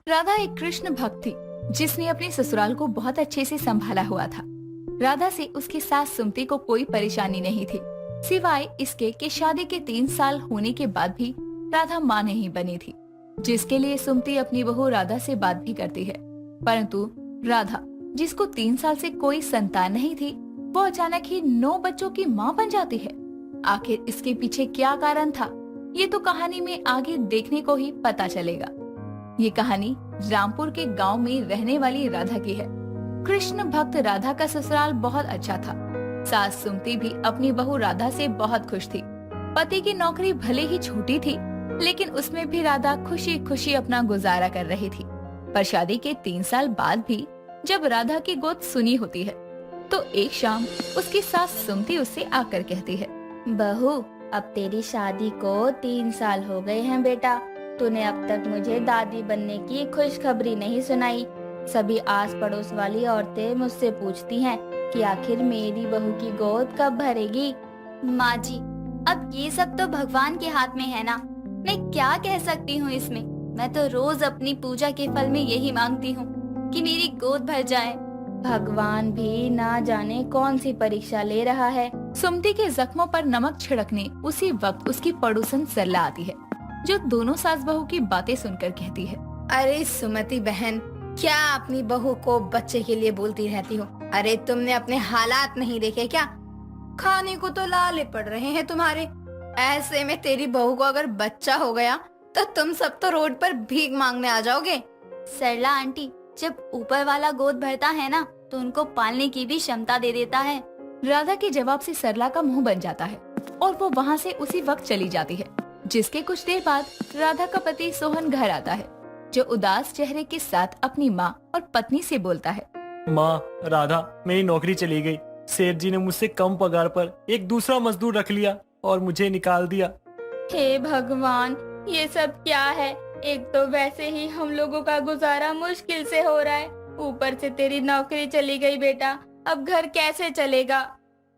राधा एक कृष्ण भक्त थी जिसने अपने ससुराल को बहुत अच्छे से संभाला हुआ था। राधा से उसकी सास सुमति को कोई परेशानी नहीं थी, सिवाय इसके कि शादी के 3 साल होने के बाद भी राधा मां नहीं बनी थी, जिसके लिए सुमति अपनी बहू राधा से बात भी करती है। परंतु राधा, जिसको 3 साल से कोई संतान नहीं थी, वो अचानक ही 9 बच्चों की मां बन जाती है। आखिर इसके पीछे क्या कारण था, ये तो कहानी में आगे देखने को ही पता चलेगा। ये कहानी रामपुर के गांव में रहने वाली राधा की है। कृष्ण भक्त राधा का ससुराल बहुत अच्छा था। सास सुमति भी अपनी बहू राधा से बहुत खुश थी। पति की नौकरी भले ही छोटी थी, लेकिन उसमें भी राधा खुशी खुशी अपना गुजारा कर रही थी। पर शादी के 3 साल बाद भी जब राधा की गोद सुनी होती है, तो एक शाम उसकी सास सुमति उससे आकर कहती है, बहू, अब तेरी शादी को 3 साल हो गए हैं बेटा। तूने अब तक मुझे दादी बनने की खुशखबरी नहीं सुनाई। सभी आस पड़ोस वाली औरतें मुझसे पूछती हैं कि आखिर मेरी बहू की गोद कब भरेगी। माँ जी, अब ये सब तो भगवान के हाथ में है ना। मैं क्या कह सकती हूँ इसमें। मैं तो रोज अपनी पूजा के फल में यही मांगती हूँ कि मेरी गोद भर जाए। भगवान भी ना जाने कौन सी परीक्षा ले रहा है। सुमति के जख्मों पर नमक छिड़कने उसी वक्त उसकी पड़ोसन सरला आती है, जो दोनों सास बहू की बातें सुनकर कहती है, अरे सुमति बहन, क्या अपनी बहू को बच्चे के लिए बोलती रहती हो? अरे तुमने अपने हालात नहीं देखे क्या? खाने को तो लाले पड़ रहे हैं तुम्हारे। ऐसे में तेरी बहू को अगर बच्चा हो गया तो तुम सब तो रोड पर भीख मांगने आ जाओगे। सरला आंटी, जब ऊपर वाला गोद भरता है ना, तो उनको पालने की भी क्षमता दे देता है। राधा के जवाब से सरला का मुंह बन जाता है और वो वहाँ से उसी वक्त चली जाती है। जिसके कुछ देर बाद राधा का पति सोहन घर आता है, जो उदास चेहरे के साथ अपनी माँ और पत्नी से बोलता है, माँ, राधा, मेरी नौकरी चली गई। सेठ जी ने मुझसे कम पगार पर एक दूसरा मजदूर रख लिया और मुझे निकाल दिया। हे भगवान, ये सब क्या है? एक तो वैसे ही हम लोगों का गुजारा मुश्किल से हो रहा है, ऊपर से तेरी नौकरी चली गई बेटा। अब घर कैसे चलेगा?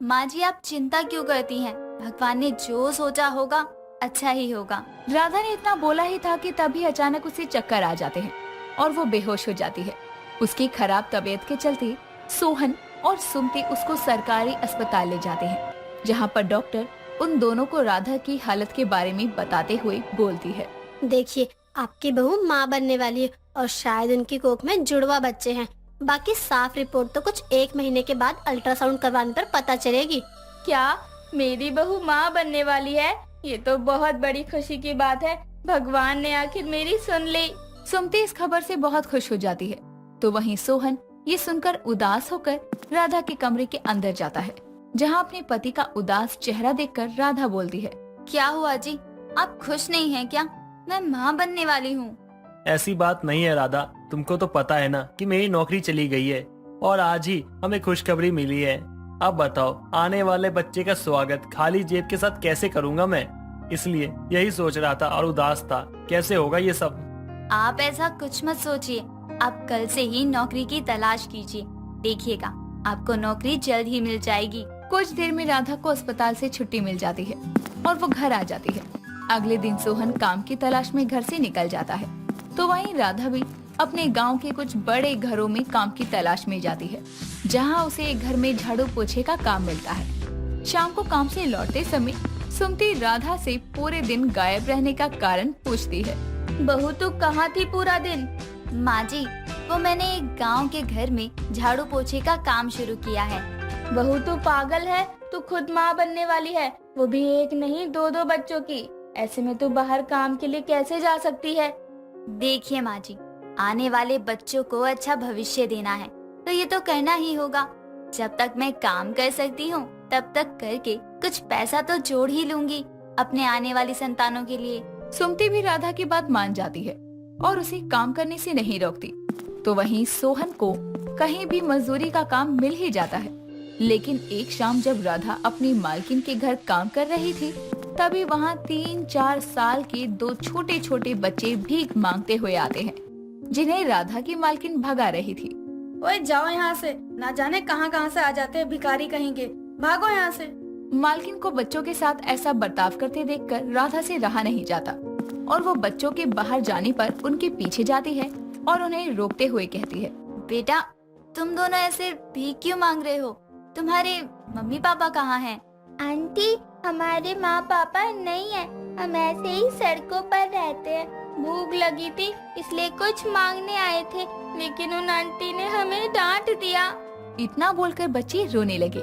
माँ जी, आप चिंता क्यों करती हैं? भगवान ने जो सोचा होगा अच्छा ही होगा। राधा ने इतना बोला ही था कि तभी अचानक उसे चक्कर आ जाते हैं और वो बेहोश हो जाती है। उसकी खराब तबीयत के चलते सोहन और सुमति उसको सरकारी अस्पताल ले जाते हैं, जहाँ पर डॉक्टर उन दोनों को राधा की हालत के बारे में बताते हुए बोलती है, देखिए, आपकी बहू माँ बनने वाली है और शायद उनकी कोख में जुड़वा बच्चे हैं। बाकी साफ रिपोर्ट तो कुछ 1 महीने के बाद अल्ट्रासाउंड करवाने पर पता चलेगी। क्या मेरी बहू माँ बनने वाली है? ये तो बहुत बड़ी खुशी की बात है। भगवान ने आखिर मेरी सुन ली। सुमति इस खबर से बहुत खुश हो जाती है। तो वहीं सोहन ये सुनकर उदास होकर राधा के कमरे के अंदर जाता है, जहाँ अपने पति का उदास चेहरा देखकर राधा बोलती है, क्या हुआ जी, आप खुश नहीं हैं क्या? मैं माँ बनने वाली हूँ। ऐसी बात नहीं है राधा, तुमको तो पता है ना कि मेरी नौकरी चली गई है और आज ही हमें खुशखबरी मिली है। अब बताओ, आने वाले बच्चे का स्वागत खाली जेब के साथ कैसे करूँगा मैं? इसलिए यही सोच रहा था और उदास था, कैसे होगा ये सब। आप ऐसा कुछ मत सोचिए। आप कल से ही नौकरी की तलाश कीजिए। देखिएगा, आपको नौकरी जल्द ही मिल जाएगी। कुछ देर में राधा को अस्पताल से छुट्टी मिल जाती है और वो घर आ जाती है। अगले दिन सोहन काम की तलाश में घर से निकल जाता है, तो वहीं राधा भी अपने गांव के कुछ बड़े घरों में काम की तलाश में जाती है, जहां उसे एक घर में झाड़ू पोछे का काम मिलता है। शाम को काम से लौटते समय सुमति राधा से पूरे दिन गायब रहने का कारण पूछती है। बहू, तू कहाँ थी पूरा दिन? माँ जी, वो मैंने एक गांव के घर में झाड़ू पोछे का काम शुरू किया है। बहू, तू पागल है? तू खुद माँ बनने वाली है, वो भी एक नहीं 2-2 बच्चों की। ऐसे में तू बाहर काम के लिए कैसे जा सकती है? देखिए माँ जी, आने वाले बच्चों को अच्छा भविष्य देना है, तो ये तो करना ही होगा। जब तक मैं काम कर सकती हूँ, तब तक करके कुछ पैसा तो जोड़ ही लूंगी अपने आने वाली संतानों के लिए। सुमति भी राधा की बात मान जाती है और उसे काम करने से नहीं रोकती। तो वहीं सोहन को कहीं भी मजदूरी का काम मिल ही जाता है। लेकिन एक शाम जब राधा अपनी मालकिन के घर काम कर रही थी, तभी वहाँ 3-4 साल के 2 छोटे छोटे बच्चे भीख मांगते हुए आते हैं, जिन्हें राधा की मालकिन भगा रही थी। ओए जाओ यहाँ से, ना जाने कहाँ कहाँ से आ जाते हैं भिखारी कहीं के, भागो यहाँ से। मालकिन को बच्चों के साथ ऐसा बर्ताव करते देखकर राधा से रहा नहीं जाता और वो बच्चों के बाहर जाने पर उनके पीछे जाती है और उन्हें रोकते हुए कहती है, बेटा, तुम दोनों ऐसे भीख क्यों मांग रहे हो? तुम्हारे मम्मी पापा कहाँ हैं? आंटी, हमारे माँ पापा नहीं है, हम ऐसे ही सड़कों पर रहते हैं। भूख लगी थी इसलिए कुछ मांगने आए थे, लेकिन उन आंटी ने हमें डांट दिया। इतना बोलकर बच्चे रोने लगे।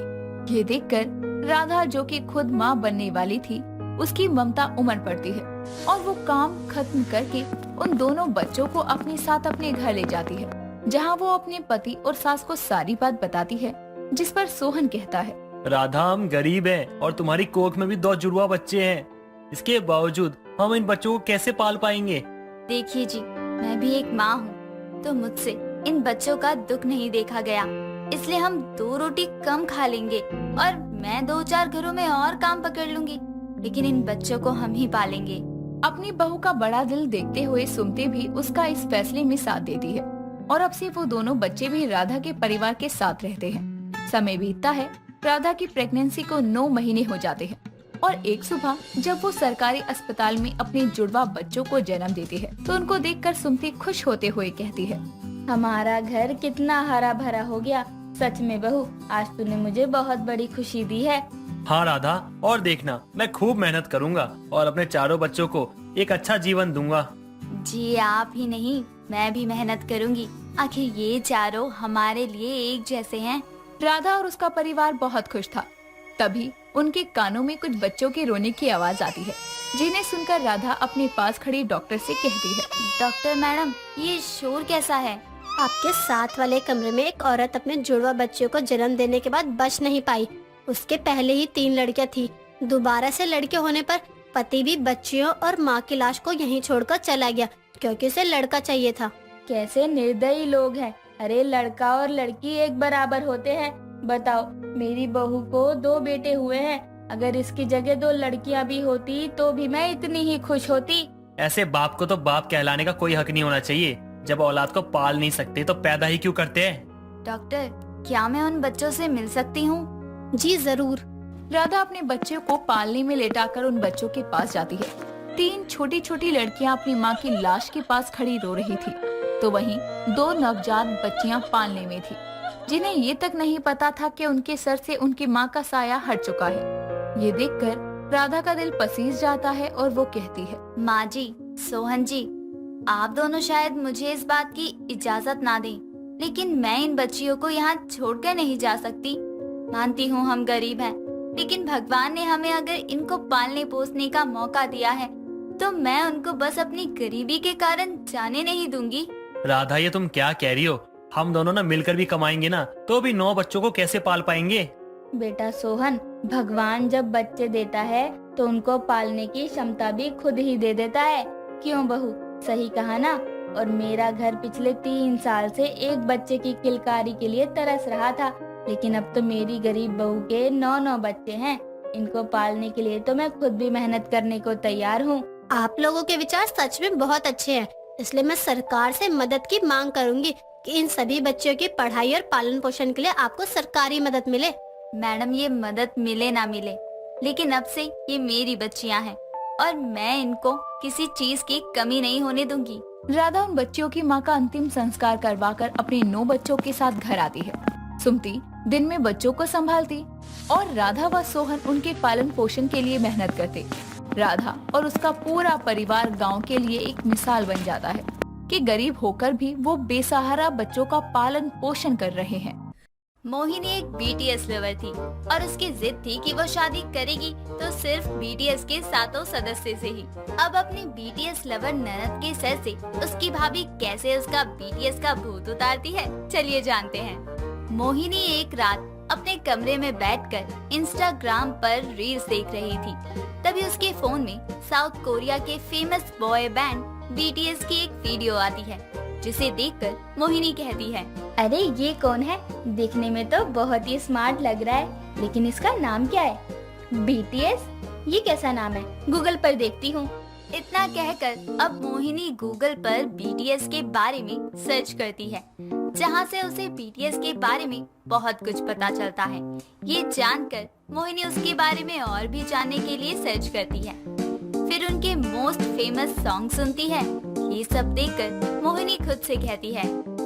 ये देखकर राधा, जो कि खुद माँ बनने वाली थी, उसकी ममता उमड़ पड़ती है और वो काम खत्म करके उन दोनों बच्चों को अपने साथ अपने घर ले जाती है, जहाँ वो अपने पति और सास को सारी बात बताती है, जिस पर सोहन कहता है, राधा, हम गरीब हैं और तुम्हारी कोख में भी 2 जुड़वा बच्चे हैं। इसके बावजूद हम इन बच्चों को कैसे पाल पाएंगे? देखिए जी, मैं भी एक माँ हूँ, तो मुझसे इन बच्चों का दुख नहीं देखा गया, इसलिए हम 2 रोटी कम खा लेंगे और मैं 2-4 घरों में और काम पकड़ लूंगी, लेकिन इन बच्चों को हम ही पालेंगे। अपनी बहू का बड़ा दिल देखते हुए सुमति भी उसका इस फैसले में साथ देती है और अब से वो दोनों बच्चे भी राधा के परिवार के साथ रहते हैं। समय बीतता है, राधा की प्रेगनेंसी को 9 महीने हो जाते हैं और एक सुबह जब वो सरकारी अस्पताल में अपने जुड़वा बच्चों को जन्म देती है, तो उनको देखकर सुमति खुश होते हुए कहती है, हमारा घर कितना हरा भरा हो गया। सच में बहू, आज तूने मुझे बहुत बड़ी खुशी दी है। हाँ राधा, और देखना, मैं खूब मेहनत करूंगा और अपने चारों बच्चों को एक अच्छा जीवन दूंगा। जी, आप ही नहीं, मैं भी मेहनत करूंगी। आखिर ये चारों हमारे लिए एक जैसे हैं। राधा और उसका परिवार बहुत खुश था। तभी उनके कानों में कुछ बच्चों के रोने की आवाज आती है, जिन्हें सुनकर राधा अपने पास खड़ी डॉक्टर से कहती है, डॉक्टर मैडम, ये शोर कैसा है? आपके साथ वाले कमरे में एक औरत अपने जुड़वा बच्चों को जन्म देने के बाद बच नहीं पाई। उसके पहले ही 3 लड़कियां थी। दोबारा से लड़के होने पर पति भी बच्चियों और माँ की लाश को यहीं छोड़कर चला गया, क्योंकि उसे लड़का चाहिए था। कैसे निर्दयी लोग हैं। अरे, लड़का और लड़की एक बराबर होते हैं। बताओ, मेरी बहू को 2 बेटे हुए हैं। अगर इसकी जगह 2 लड़कियां भी होती तो भी मैं इतनी ही खुश होती। ऐसे बाप को तो बाप कहलाने का कोई हक नहीं होना चाहिए। जब औलाद को पाल नहीं सकते तो पैदा ही क्यों करते हैं? डॉक्टर, क्या मैं उन बच्चों से मिल सकती हूँ? जी जरूर। राधा अपने बच्चों को पालने में लेटाकर उन बच्चों के पास जाती है। 3 छोटी छोटी लड़कियां अपनी माँ की लाश के पास खड़ी रो रही थी, तो वहीं 2 नवजात बच्चियां पालने में थी, जिन्हें ये तक नहीं पता था कि उनके सर से उनकी माँ का साया हट चुका है। ये देखकर राधा का दिल पसीज जाता है और वो कहती है, माँ जी, सोहन जी, आप दोनों शायद मुझे इस बात की इजाजत ना दें, लेकिन मैं इन बच्चियों को यहाँ छोड़कर नहीं जा सकती। मानती हूँ हम गरीब हैं, लेकिन भगवान ने हमें अगर इनको पालने पोसने का मौका दिया है, तो मैं उनको बस अपनी गरीबी के कारण जाने नहीं दूंगी। राधा, ये तुम क्या कह रही हो? हम दोनों ना मिलकर भी कमाएंगे ना, तो भी 9 बच्चों को कैसे पाल पाएंगे? बेटा सोहन, भगवान जब बच्चे देता है तो उनको पालने की क्षमता भी खुद ही दे देता है। क्यों बहू, सही कहा ना? और मेरा घर पिछले 3 साल से एक बच्चे की किलकारी के लिए तरस रहा था, लेकिन अब तो मेरी गरीब बहू के 9 बच्चे हैं। इनको पालने के लिए तो मैं खुद भी मेहनत करने को तैयार हूँ। आप लोगों के विचार सच में बहुत अच्छे हैं, इसलिए मैं सरकार से मदद की मांग करूंगी कि इन सभी बच्चों की पढ़ाई और पालन पोषण के लिए आपको सरकारी मदद मिले। मैडम, ये मदद मिले ना मिले, लेकिन अब से ये मेरी बच्चियां हैं और मैं इनको किसी चीज की कमी नहीं होने दूंगी। राधा उन बच्चियों की माँ का अंतिम संस्कार करवाकर अपने 9 बच्चों के साथ घर आती है। सुमति दिन में बच्चों को संभालती और राधा व सोहन उनके पालन पोषण के लिए मेहनत करते। राधा और उसका पूरा परिवार गांव के लिए एक मिसाल बन जाता है कि गरीब होकर भी वो बेसहारा बच्चों का पालन पोषण कर रहे हैं। मोहिनी एक बीटीएस लवर थी और उसकी जिद थी कि वो शादी करेगी तो सिर्फ बीटीएस के 7 सदस्य से ही। अब अपनी बीटीएस लवर ननद के सर से उसकी भाभी कैसे उसका बीटीएस का भूत उतारती है, चलिए जानते हैं। मोहिनी एक रात अपने कमरे में बैठकर इंस्टाग्राम पर रील्स देख रही थी। तभी उसके फोन में साउथ कोरिया के फेमस बॉय बैंड बीटीएस की एक वीडियो आती है, जिसे देखकर मोहिनी कहती है, अरे ये कौन है? देखने में तो बहुत ही स्मार्ट लग रहा है, लेकिन इसका नाम क्या है? BTS? ये कैसा नाम है? गूगल पर देखती हूँ। इतना कहकर अब मोहिनी गूगल पर बीटीएस के बारे में सर्च करती है, जहाँ से उसे बीटीएस के बारे में बहुत कुछ पता चलता है। ये जानकर मोहिनी उसके बारे में और भी जानने के लिए सर्च करती है, फिर उनके मोस्ट फेमस सॉन्ग सुनती है। ये सब देखकर मोहिनी खुद से कहती है।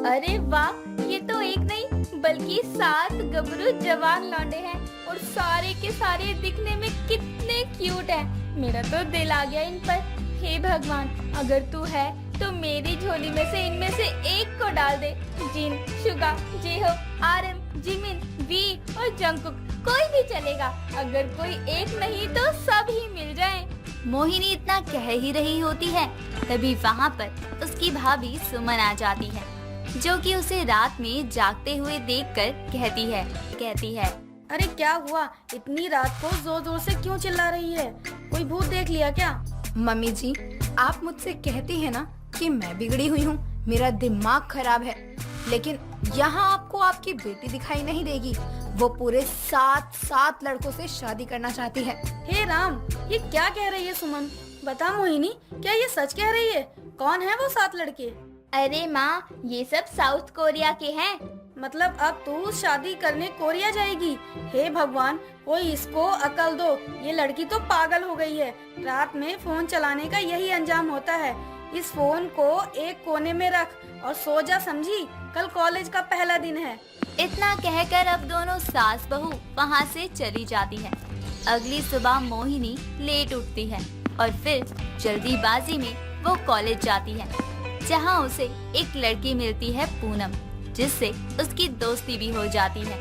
अरे वाह, ये तो एक नहीं बल्कि 7 गबरू जवान लौंडे हैं और सारे के सारे दिखने में कितने क्यूट हैं। मेरा तो दिल आ गया इन पर। हे भगवान, अगर तू है तो मेरी झोली में से इनमें से एक को डाल दे। जिन, शुगा, जेहो, आरएम, जिमिन, वी और जंकुक कोई भी चलेगा। अगर कोई एक नहीं तो सब ही मिल जाएं। मोहिनी इतना कह ही रही होती है, तभी वहाँ पर उसकी भाभी सुमन आ जाती है, जो कि उसे रात में जागते हुए देखकर कहती है। अरे क्या हुआ, इतनी रात को जोर जोर से क्यों चिल्ला रही है? कोई भूत देख लिया क्या? मम्मी जी, आप मुझसे कहती है ना कि मैं बिगड़ी हुई हूँ, मेरा दिमाग खराब है, लेकिन यहाँ आपको आपकी बेटी दिखाई नहीं देगी। वो पूरे 7 लड़कों से शादी करना चाहती है। हे राम, ये क्या कह रही है सुमन? बता मोहिनी, क्या ये सच कह रही है? कौन है वो 7 लड़के? अरे माँ, ये सब साउथ कोरिया के हैं। मतलब अब तू शादी करने कोरिया जाएगी? हे भगवान, कोई इसको अकल दो। ये लड़की तो पागल हो गई है। रात में फोन चलाने का यही अंजाम होता है। इस फोन को एक कोने में रख और सो जा, समझी? कल कॉलेज का पहला दिन है। इतना कहकर अब दोनों सास बहू वहाँ से चली जाती है। अगली सुबह मोहिनी लेट उठती है और फिर जल्दीबाजी में वो कॉलेज जाती है, जहाँ उसे एक लड़की मिलती है, पूनम, जिससे उसकी दोस्ती भी हो जाती है।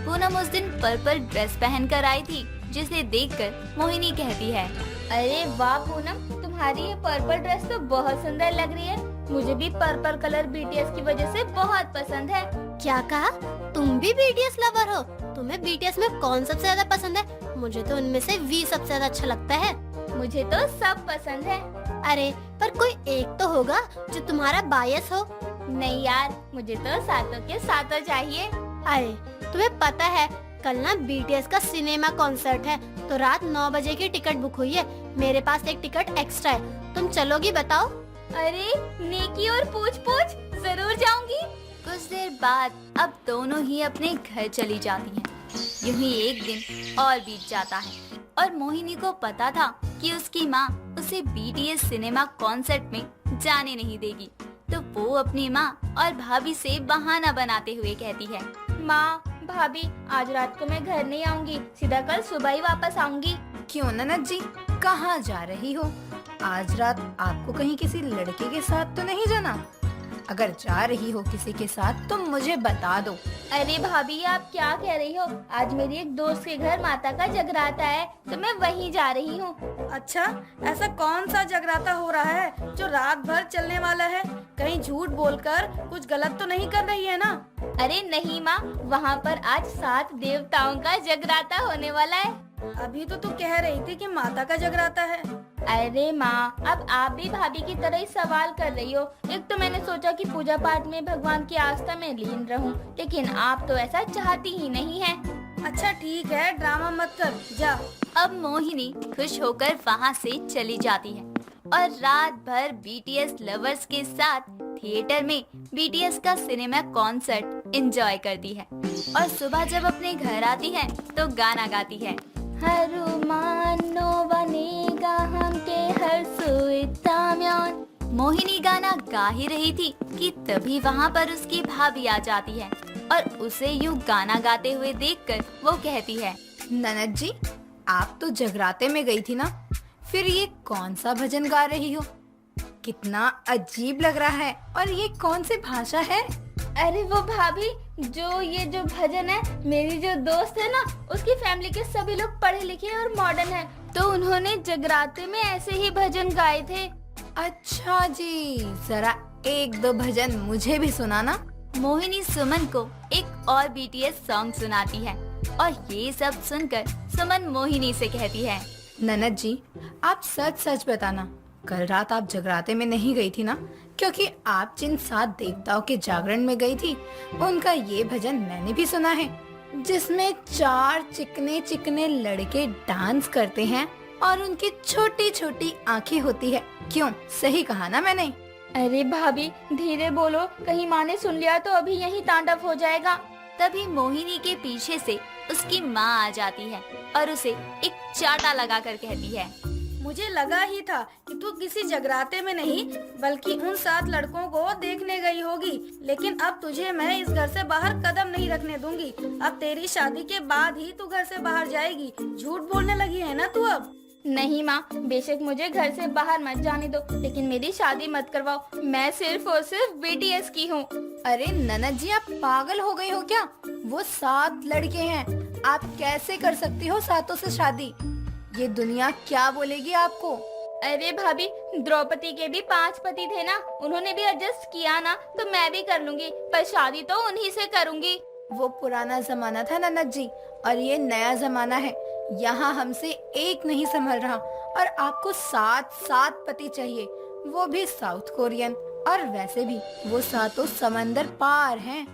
पूनम उस दिन पर्पल ड्रेस पहनकर आई थी, जिसे देखकर मोहिनी कहती है। अरे वाह पूनम, तुम्हारी ये पर्पल ड्रेस तो बहुत सुंदर लग रही है। मुझे भी पर्पल कलर बीटीएस की वजह से बहुत पसंद है। क्या कहा? तुम भी बीटीएस लवर हो? तुम्हें बीटीएस में कौन सबसे ज्यादा पसंद है? मुझे तो उनमें से वी सबसे ज्यादा अच्छा लगता है। मुझे तो सब पसंद है। अरे पर कोई एक तो होगा जो तुम्हारा बायस हो। नहीं यार, मुझे तो सातों के सातों चाहिए। अरे तुम्हें पता है कल ना बीटीएस का सिनेमा कॉन्सर्ट है, तो रात 9 बजे की टिकट बुक हुई है। मेरे पास एक टिकट एक्स्ट्रा है, तुम चलोगी बताओ? अरे नेकी और पूछ पूछ, जरूर जाऊंगी। कुछ देर बाद अब दोनों ही अपने घर चली जाती हैं। यूं ही एक दिन और बीत जाता है और मोहिनी को पता था कि उसकी माँ उसे बीटीएस सिनेमा कॉन्सर्ट में जाने नहीं देगी, तो वो अपनी माँ और भाभी से बहाना बनाते हुए कहती है। माँ, भाभी, आज रात को मैं घर नहीं आऊंगी, सीधा कल सुबह ही वापस आऊंगी। क्यों ननद जी, कहाँ जा रही हो? आज रात आपको कहीं किसी लड़के के साथ तो नहीं जाना? अगर जा रही हो किसी के साथ तो मुझे बता दो। अरे भाभी, आप क्या कह रही हो? आज मेरी एक दोस्त के घर माता का जगराता है, तो मैं वहीं जा रही हूँ। अच्छा, ऐसा कौन सा जगराता हो रहा है जो रात भर चलने वाला है? कहीं झूठ बोलकर कुछ गलत तो नहीं कर रही है ना? अरे नहीं माँ, वहाँ पर आज 7 देवताओं का जगराता होने वाला है। अभी तो तू कह रही थी कि माता का जगराता है। अरे माँ, अब आप भी भाभी की तरह ही सवाल कर रही हो। एक तो मैंने सोचा कि पूजा पाठ में भगवान की आस्था में लीन रहूं, लेकिन आप तो ऐसा चाहती ही नहीं है। अच्छा ठीक है, ड्रामा मत कर, जा। अब मोहिनी खुश होकर वहाँ से चली जाती है और रात भर बीटीएस लवर्स के साथ थिएटर में बीटीएस का सिनेमा कॉन्सर्ट एंजॉय करती है और सुबह जब अपने घर आती है तो गाना गाती है। हरुमानो बनेगा हमके हर सुइताम्यान। मोहिनी गाना गा ही रही थी कि तभी वहाँ पर उसकी भाभी आ जाती है और उसे यूं गाना गाते हुए देखकर वो कहती है। ननद जी, आप तो जगराते में गई थी ना, फिर ये कौन सा भजन गा रही हो? कितना अजीब लग रहा है, और ये कौन सी भाषा है? अरे वो भाभी, ये जो भजन है, मेरी जो दोस्त है ना, उसकी फैमिली के सभी लोग पढ़े लिखे और मॉडर्न है, तो उन्होंने जगराते में ऐसे ही भजन गाए थे। अच्छा जी, जरा 1-2 भजन मुझे भी सुनाना। मोहिनी सुमन को एक और बीटीएस सॉन्ग सुनाती है और ये सब सुनकर सुमन मोहिनी से कहती है। ननद जी, आप सच सच बताना, कल रात आप जगराते में नहीं गई थी ना? क्योंकि आप जिन 7 देवताओं के जागरण में गई थी, उनका ये भजन मैंने भी सुना है, जिसमें 4 चिकने चिकने लड़के डांस करते हैं और उनकी छोटी छोटी आंखें होती है। क्यों, सही कहा ना मैंने? अरे भाभी, धीरे बोलो, कहीं माँ ने सुन लिया तो अभी यही तांडव हो जाएगा। तभी मोहिनी के पीछे से उसकी माँ आ जाती है और उसे एक चाटा लगाकर कहती है। मुझे लगा ही था कि तू किसी जगराते में नहीं बल्कि उन 7 लड़कों को देखने गई होगी। लेकिन अब तुझे मैं इस घर से बाहर कदम नहीं रखने दूंगी। अब तेरी शादी के बाद ही तू घर से बाहर जाएगी। झूठ बोलने लगी है ना तू अब। नहीं माँ, बेशक मुझे घर से बाहर मत जाने दो, लेकिन मेरी शादी मत करवाओ। मैं सिर्फ और सिर्फ बीटीएस की हूँ। अरे ननद जी, आप पागल हो गई हो क्या? वो 7 लड़के हैं, आप कैसे कर सकती हो 7 से शादी? ये दुनिया क्या बोलेगी आपको? अरे भाभी, द्रौपदी के भी 5 पति थे ना, उन्होंने भी एडजस्ट किया ना, तो मैं भी कर लूंगी, पर शादी तो उन्हीं से करूंगी। वो पुराना जमाना था ननद जी, और ये नया जमाना है। यहाँ हमसे एक नहीं संभल रहा, और आपको 7 पति चाहिए, वो भी साउथ कोरियन। और वैसे भी वो 7 समंदर पार हैं।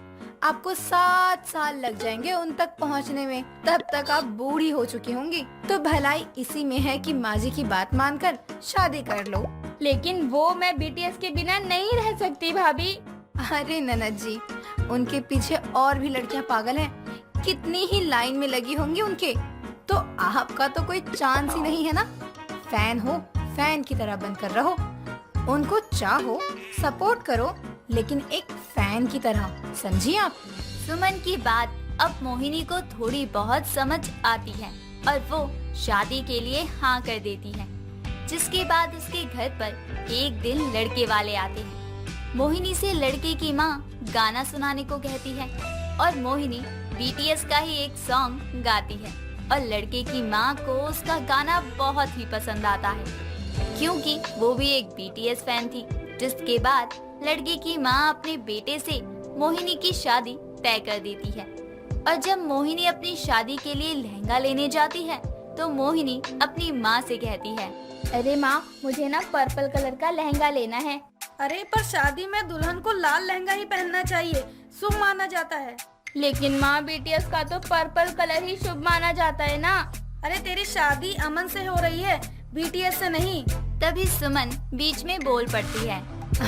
आपको 7 साल लग जाएंगे उन तक पहुँचने में। तब तक आप बूढ़ी हो चुकी होंगी। तो भलाई इसी में है कि माँ जी की बात मानकर शादी कर लो। लेकिन वो मैं बीटीएस के बिना नहीं रह सकती भाभी। अरे ननद जी, उनके पीछे और भी लड़कियां पागल हैं। कितनी ही लाइन में लगी होंगी उनके। तो आपका तो कोई चांस ही नहीं है ना। फैन हो, फैन की तरह बनकर रहो। उनको चाहो, सपोर्ट करो, लेकिन एक फैन की तरह, समझिए आप। सुमन की बात अब मोहिनी को थोड़ी बहुत समझ आती है और वो शादी के लिए हाँ कर देती है। जिसके बाद उसके घर पर एक दिन लड़के वाले आते हैं। मोहिनी से लड़के की माँ गाना सुनाने को कहती है और मोहिनी बीटीएस का ही एक सॉन्ग गाती है और लड़के की माँ को उसका गाना बहुत ही पसंद आता है, क्योंकि वो भी एक बीटीएस फैन थी। जिसके बाद लड़के की माँ अपने बेटे से मोहिनी की शादी तय कर देती है। और जब मोहिनी अपनी शादी के लिए लहंगा लेने जाती है तो मोहिनी अपनी माँ से कहती है, अरे माँ, मुझे ना पर्पल कलर का लहंगा लेना है। अरे पर शादी में दुल्हन को लाल लहंगा ही पहनना चाहिए, शुभ माना जाता है। लेकिन माँ, बीटीएस का तो पर्पल कलर ही शुभ माना जाता है ना। अरे तेरी शादी अमन से हो रही है, बीटीएस से नहीं। तभी सुमन बीच में बोल पड़ती है,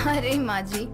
अरे माँ जी,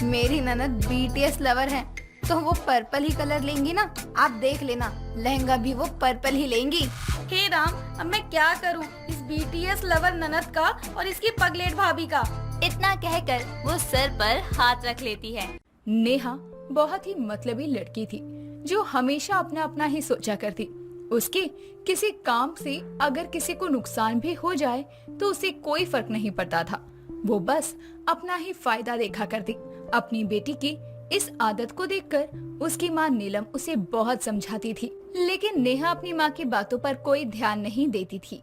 मेरी ननद बीटीएस लवर है, तो वो पर्पल ही कलर लेंगी ना। आप देख लेना, लहंगा भी वो पर्पल ही लेंगी। हे राम, अब मैं क्या करूं इस बीटीएस लवर ननद का और इसकी पगलेट भाभी का। इतना कहकर वो सर पर हाथ रख लेती है। नेहा बहुत ही मतलबी लड़की थी जो हमेशा अपना अपना ही सोचा करती। उसके किसी काम से अगर किसी को नुकसान भी हो जाए तो उसे कोई फर्क नहीं पड़ता था। वो बस अपना ही फायदा देखा करती। अपनी बेटी की इस आदत को देखकर उसकी माँ नीलम उसे बहुत समझाती थी, लेकिन नेहा अपनी माँ की बातों पर कोई ध्यान नहीं देती थी।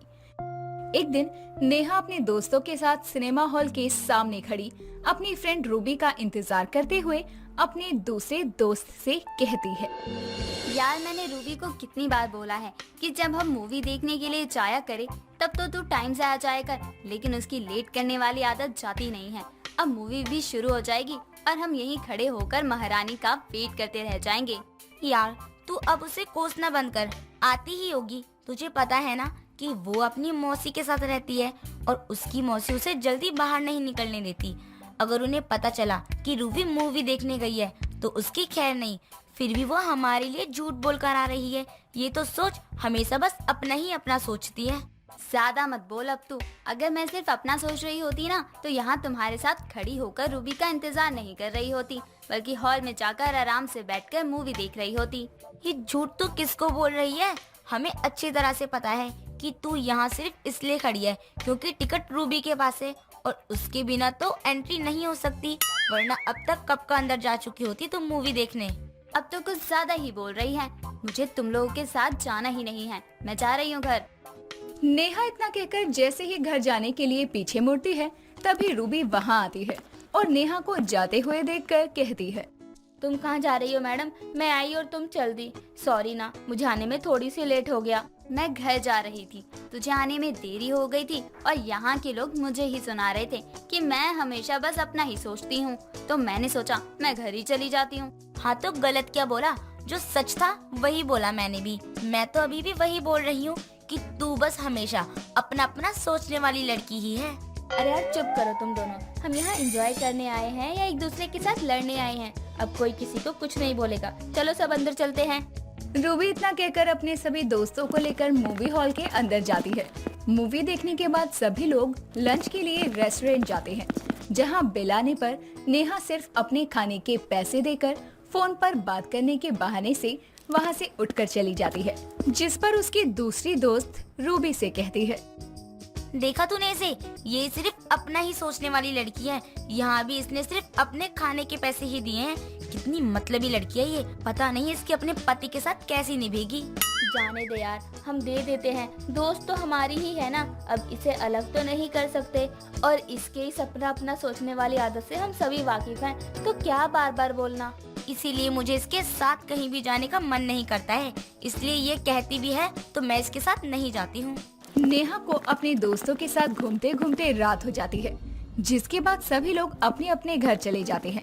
एक दिन नेहा अपने दोस्तों के साथ सिनेमा हॉल के सामने खड़ी अपनी फ्रेंड रूबी का इंतजार करते हुए अपने दूसरे दोस्त से कहती है, यार, मैंने रूबी को कितनी बार बोला है कि जब हम मूवी देखने के लिए जाया करे तब तो तू टाइम से आ जाया कर, लेकिन उसकी लेट करने वाली आदत जाती नहीं है। अब मूवी भी शुरू हो जाएगी और हम यहीं खड़े होकर महारानी का वेट करते रह जाएंगे। यार, तू अब उसे कोसना बंद कर, आती ही होगी। तुझे पता है ना कि वो अपनी मौसी के साथ रहती है और उसकी मौसी उसे जल्दी बाहर नहीं निकलने देती। अगर उन्हें पता चला कि रूबी मूवी देखने गई है तो उसकी खैर नहीं। फिर भी वो हमारे लिए झूठ बोल कर आ रही है। ये तो सोच, हमेशा बस अपना ही अपना सोचती है। ज्यादा मत बोल अब तू। अगर मैं सिर्फ अपना सोच रही होती ना तो यहाँ तुम्हारे साथ खड़ी होकर रूबी का इंतजार नहीं कर रही होती, बल्कि हॉल में जाकर आराम से बैठकर मूवी देख रही होती। ये झूठ तू किसको बोल रही है? हमें अच्छी तरह से पता है कि तू यहाँ सिर्फ इसलिए खड़ी है क्योंकि टिकट रूबी के पास है और उसके बिना तो एंट्री नहीं हो सकती, वरना अब तक कब का अंदर जा चुकी होती तुम मूवी देखने। अब तो कुछ ज्यादा ही बोल रही है। मुझे तुम लोगों के साथ जाना ही नहीं है, मैं जा रही हूँ घर। नेहा इतना कहकर जैसे ही घर जाने के लिए पीछे मुड़ती है, तभी रूबी वहाँ आती है और नेहा को जाते हुए देखकर कहती है, तुम कहाँ जा रही हो मैडम? मैं आई और तुम चल दी। सॉरी ना, मुझे आने में थोड़ी सी लेट हो गया। मैं घर जा रही थी, तुझे आने में देरी हो गई थी और यहाँ के लोग मुझे ही सुना रहे थे कि मैं हमेशा बस अपना ही सोचती हूँ, तो मैंने सोचा मैं घर ही चली जाती हूँ। हाँ, तो गलत क्या बोला? जो सच था वही बोला मैंने भी। मैं तो अभी भी वही बोल रही हूँ कि तू बस हमेशा अपना अपना सोचने वाली लड़की ही है। अरे यार चुप करो तुम दोनों। हम यहाँ एंजॉय करने आए हैं या एक दूसरे के साथ लड़ने आए हैं? अब कोई किसी को कुछ नहीं बोलेगा। चलो सब अंदर चलते हैं। रूबी इतना कहकर अपने सभी दोस्तों को लेकर मूवी हॉल के अंदर जाती है। मूवी देखने के बाद सभी लोग लंच के लिए रेस्टोरेंट जाते हैं, जहां बिल आने पर नेहा सिर्फ अपने खाने के पैसे देकर फोन पर बात करने के बहाने से वहां से उठकर चली जाती है, जिस पर उसकी दूसरी दोस्त रूबी से कहती है, देखा तूने इसे, ये सिर्फ अपना ही सोचने वाली लड़की है। यहाँ भी इसने सिर्फ अपने खाने के पैसे ही दिए हैं। कितनी मतलबी लड़की है ये, पता नहीं इसकी अपने पति के साथ कैसी निभेगी। जाने दे यार, हम दे देते हैं, दोस्त तो हमारी ही है ना, अब इसे अलग तो नहीं कर सकते। और इसके इस अपना सोचने वाली आदत से हम सभी वाकिफ हैं, तो क्या बार बार बोलना। इसीलिए मुझे इसके साथ कहीं भी जाने का मन नहीं करता है, इसलिए ये कहती भी है तो मैं इसके साथ नहीं जाती हूँ। नेहा को अपने दोस्तों के साथ घूमते घूमते रात हो जाती है, जिसके बाद सभी लोग अपने अपने घर चले जाते हैं।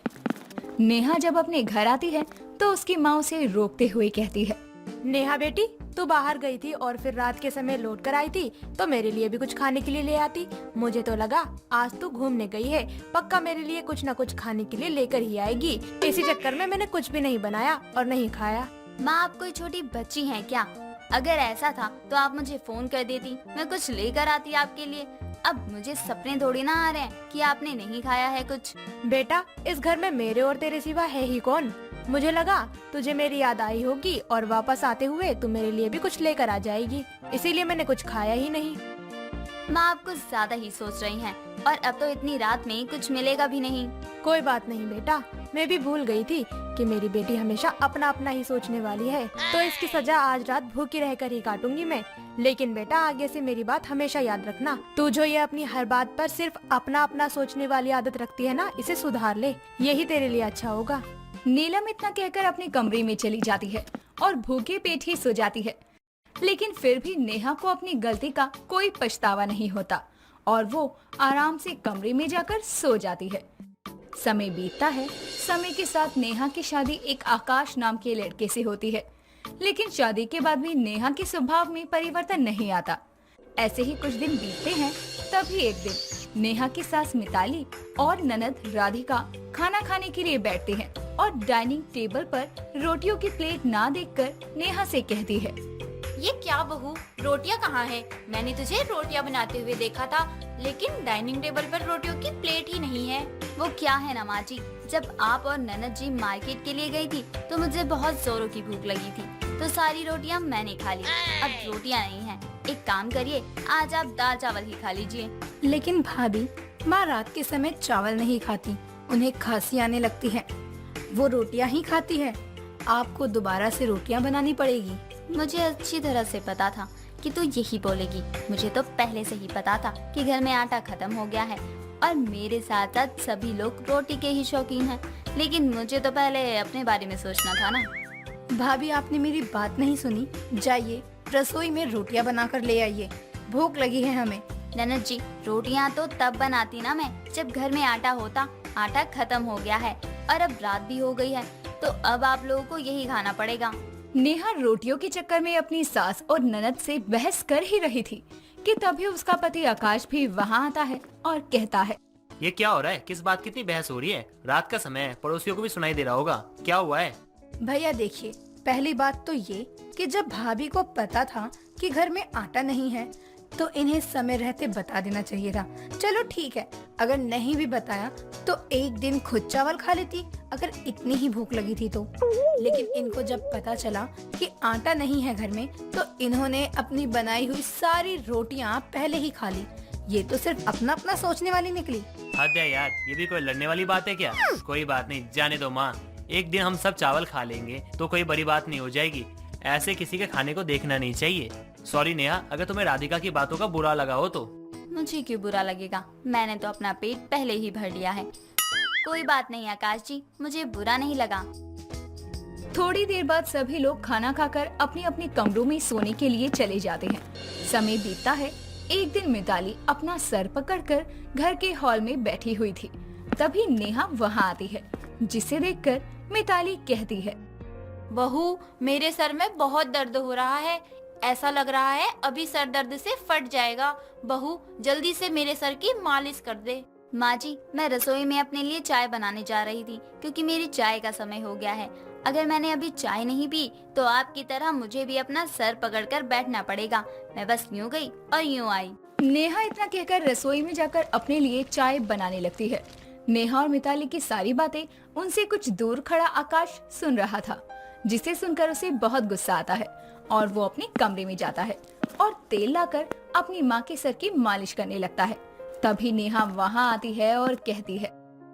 नेहा जब अपने घर आती है तो उसकी माँ उसे रोकते हुए कहती है, नेहा बेटी, तू बाहर गई थी और फिर रात के समय लौट कर आई थी, तो मेरे लिए भी कुछ खाने के लिए ले आती। मुझे तो लगा आज तू घूमने गई है, पक्का मेरे लिए कुछ न कुछ खाने के लिए लेकर ही आएगी। इसी चक्कर में मैंने कुछ भी नहीं बनाया और नहीं खाया। माँ, आप कोई छोटी बच्ची हैं क्या? अगर ऐसा था तो आप मुझे फोन कर देती, मैं कुछ लेकर आती आपके लिए। अब मुझे सपने थोड़ी ना आ रहे हैं कि आपने नहीं खाया है कुछ। बेटा, इस घर में मेरे और तेरे सिवा है ही कौन? मुझे लगा तुझे मेरी याद आई होगी और वापस आते हुए तू मेरे लिए भी कुछ लेकर आ जाएगी, इसीलिए मैंने कुछ खाया ही नहीं। माँ, आप कुछ ज्यादा ही सोच रही हैं, और अब तो इतनी रात में कुछ मिलेगा भी नहीं। कोई बात नहीं बेटा, मैं भी भूल गई थी कि मेरी बेटी हमेशा अपना अपना ही सोचने वाली है, तो इसकी सजा आज रात भूखी रहकर ही काटूंगी मैं। लेकिन बेटा, आगे से मेरी बात हमेशा याद रखना, तू जो ये अपनी हर बात पर सिर्फ अपना अपना सोचने वाली आदत रखती है ना, इसे सुधार ले, यही तेरे लिए अच्छा होगा। नीलम इतना कहकर अपने कमरे में चली जाती है और भूखे पेट ही सो जाती है। लेकिन फिर भी नेहा को अपनी गलती का कोई पछतावा नहीं होता और वो आराम से कमरे में जाकर सो जाती है। समय बीतता है। समय के साथ नेहा की शादी एक आकाश नाम के लड़के से होती है, लेकिन शादी के बाद भी नेहा के स्वभाव में परिवर्तन नहीं आता। ऐसे ही कुछ दिन बीतते हैं। तभी एक दिन नेहा की सास मिताली और ननद राधिका खाना खाने के लिए बैठते हैं और डाइनिंग टेबल पर रोटियों की प्लेट ना देखकर नेहा से कहती है, ये क्या बहू, रोटियां कहाँ है? मैंने तुझे रोटियां बनाते हुए देखा था, लेकिन डाइनिंग टेबल पर रोटियों की प्लेट ही नहीं है। वो क्या है ना माँ जी, जब आप और ननद जी मार्केट के लिए गई थी तो मुझे बहुत जोरों की भूख लगी थी, तो सारी रोटियां मैंने खा ली। अब रोटियां नहीं हैं, एक काम करिए, आज आप दाल चावल ही खा लीजिए। लेकिन भाभी, माँ रात के समय चावल नहीं खाती, उन्हें खांसी आने लगती है, वो रोटियां ही खाती है। आपको दोबारा से रोटियां बनानी पड़ेगी। मुझे अच्छी तरह से पता था कि तू यही बोलेगी। मुझे तो पहले से ही पता था कि घर में आटा खत्म हो गया है और मेरे साथ साथ सभी लोग रोटी के ही शौकीन हैं, लेकिन मुझे तो पहले अपने बारे में सोचना था ना। भाभी, आपने मेरी बात नहीं सुनी। जाइए रसोई में रोटियां बनाकर ले आइए, भूख लगी है हमें। ननद जी, रोटियां तो तब बनाती ना मैं जब घर में आटा होता। आटा खत्म हो गया है और अब रात भी हो गई है, तो अब आप लोगों को यही खाना पड़ेगा। नेहा रोटियों के चक्कर में अपनी सास और ननद से बहस कर ही रही थी कि तभी उसका पति आकाश भी वहाँ आता है और कहता है, ये क्या हो रहा है? किस बात की इतनी बहस हो रही है? रात का समय है, पड़ोसियों को भी सुनाई दे रहा होगा, क्या हुआ है? भैया देखिए, पहली बात तो ये कि जब भाभी को पता था कि घर में आटा नहीं है तो इन्हें समय रहते बता देना चाहिए था। चलो ठीक है, अगर नहीं भी बताया तो एक दिन खुद चावल खा लेती अगर इतनी ही भूख लगी थी तो। लेकिन इनको जब पता चला कि आटा नहीं है घर में तो इन्होंने अपनी बनाई हुई सारी रोटियां पहले ही खा ली। ये तो सिर्फ अपना अपना सोचने वाली निकली। हद है यार, ये भी कोई लड़ने वाली बात है क्या? कोई बात नहीं, जाने दो माँ, एक दिन हम सब चावल खा लेंगे तो कोई बड़ी बात नहीं हो जाएगी। ऐसे किसी के खाने को देखना नहीं चाहिए। सॉरी नेहा, अगर तुम्हें राधिका की बातों का बुरा लगा हो तो। मुझे क्यों बुरा लगेगा, मैंने तो अपना पेट पहले ही भर लिया है। कोई बात नहीं आकाश जी, मुझे बुरा नहीं लगा। थोड़ी देर बाद सभी लोग खाना खाकर अपनी अपनी कमरों में सोने के लिए चले जाते हैं। समय बीतता है। एक दिन मिताली अपना सर पकड़कर घर के हॉल में बैठी हुई थी। तभी नेहा वहाँ आती है, जिसे देखकर मिताली कहती है, बहू, मेरे सर में बहुत दर्द हो रहा है, ऐसा लग रहा है अभी सर दर्द से फट जाएगा। बहू, जल्दी से मेरे सर की मालिश कर दे। माँ जी, मैं रसोई में अपने लिए चाय बनाने जा रही थी क्योंकि मेरी चाय का समय हो गया है। अगर मैंने अभी चाय नहीं पी तो आपकी तरह मुझे भी अपना सर पकड़कर बैठना पड़ेगा। मैं बस यूँ गई और यूँ आई। नेहा इतना कहकर रसोई में जाकर अपने लिए चाय बनाने लगती है। नेहा और मिताली की सारी बातें उनसे कुछ दूर खड़ा आकाश सुन रहा था, जिसे सुनकर उसे बहुत गुस्सा आता है और वो अपने कमरे में जाता है और तेल लाकर अपनी माँ के सर की मालिश करने लगता है। तभी नेहा वहाँ आती है और कहती है,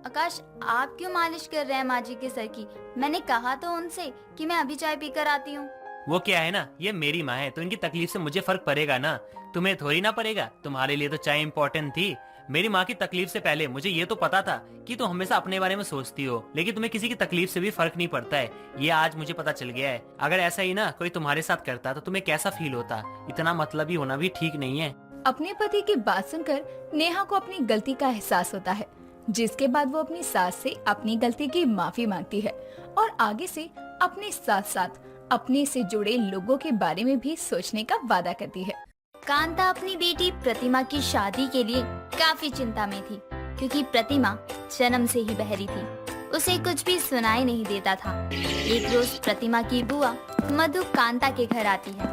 आकाश, आप क्यों मालिश कर रहे हैं माँ जी के सर की? मैंने कहा तो उनसे कि मैं अभी चाय पीकर आती हूँ। वो क्या है ना, ये मेरी माँ है तो इनकी तकलीफ से मुझे फर्क पड़ेगा ना, तुम्हें थोड़ी ना पड़ेगा। तुम्हारे लिए तो चाय इम्पोर्टेंट थी। मेरी माँ की तकलीफ से पहले मुझे ये तो पता था कि तुम हमेशा अपने बारे में सोचती हो, लेकिन तुम्हें किसी की तकलीफ से भी फर्क नहीं पड़ता है। ये आज मुझे पता चल गया है। अगर ऐसा ही ना कोई तुम्हारे साथ करता तो तुम्हें कैसा फील होता। इतना मतलबी होना भी ठीक नहीं है। अपने पति की बात सुनकर नेहा को अपनी गलती का एहसास होता है, जिसके बाद वो अपनी सास से अपनी गलती की माफी मांगती है और आगे से अपने साथ साथ अपने से जुड़े लोगों के बारे में भी सोचने का वादा करती है। कांता अपनी बेटी प्रतिमा की शादी के लिए काफी चिंता में थी, क्योंकि प्रतिमा जन्म से ही बहरी थी। उसे कुछ भी सुनाई नहीं देता था। एक रोज प्रतिमा की बुआ मधु कांता के घर आती है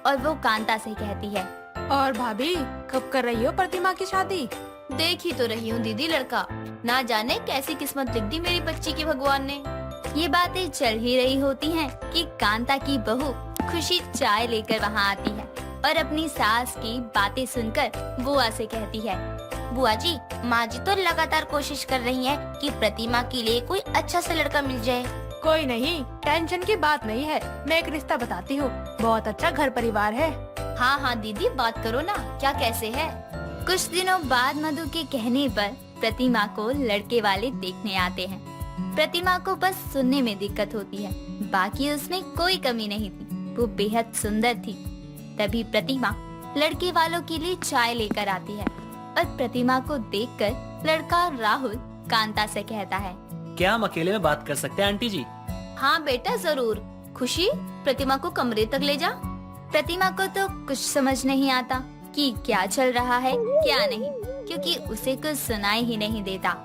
और वो कांता से कहती है, और भाभी, कब कर रही हो प्रतिमा की शादी? देख ही तो रही हूँ दीदी, लड़का ना जाने कैसी किस्मत लिख दी मेरी बच्ची की भगवान ने। ये बातें चल ही रही होती हैं कि कांता की बहू खुशी चाय लेकर वहाँ आती है और अपनी सास की बातें सुनकर बुआ से कहती है, बुआ जी, माँ जी तो लगातार कोशिश कर रही हैं कि प्रतिमा के लिए कोई अच्छा सा लड़का मिल जाए। कोई नहीं, टेंशन की बात नहीं है। मैं एक रिश्ता बताती हूँ, बहुत अच्छा घर परिवार है। हाँ हाँ दीदी, बात करो ना, क्या कैसे है? कुछ दिनों बाद मधु के कहने पर प्रतिमा को लड़के वाले देखने आते हैं। प्रतिमा को बस सुनने में दिक्कत होती है, बाकी उसमें कोई कमी नहीं थी। वो बेहद सुंदर थी। तभी प्रतिमा लड़के वालों के लिए चाय लेकर आती है और प्रतिमा को देखकर लड़का राहुल कांता से कहता है, क्या हम अकेले में बात कर सकते हैं आंटी जी? हाँ बेटा जरूर। खुशी, प्रतिमा को कमरे तक ले जा। प्रतिमा को तो कुछ समझ नहीं आता कि क्या चल रहा है क्या नहीं, क्योंकि उसे कुछ सुनाई ही नहीं देता।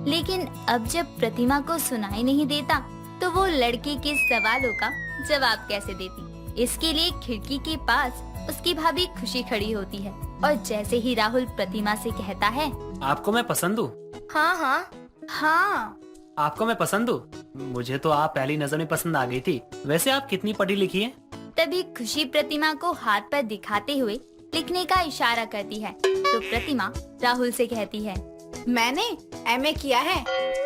लेकिन अब जब प्रतिमा को सुनाई नहीं देता तो वो लड़के के सवालों का जवाब कैसे देती? इसके लिए खिड़की के पास उसकी भाभी खुशी खड़ी होती है और जैसे ही राहुल प्रतिमा से कहता है, आपको मैं पसंद हूँ? हाँ हाँ हाँ। आपको मैं पसंद हूँ? मुझे तो आप पहली नजर में पसंद आ गई थी। वैसे आप कितनी पढ़ी लिखी हैं? तभी खुशी प्रतिमा को हाथ पर दिखाते हुए लिखने का इशारा करती है तो प्रतिमा राहुल से कहती है, मैंने एमए किया है।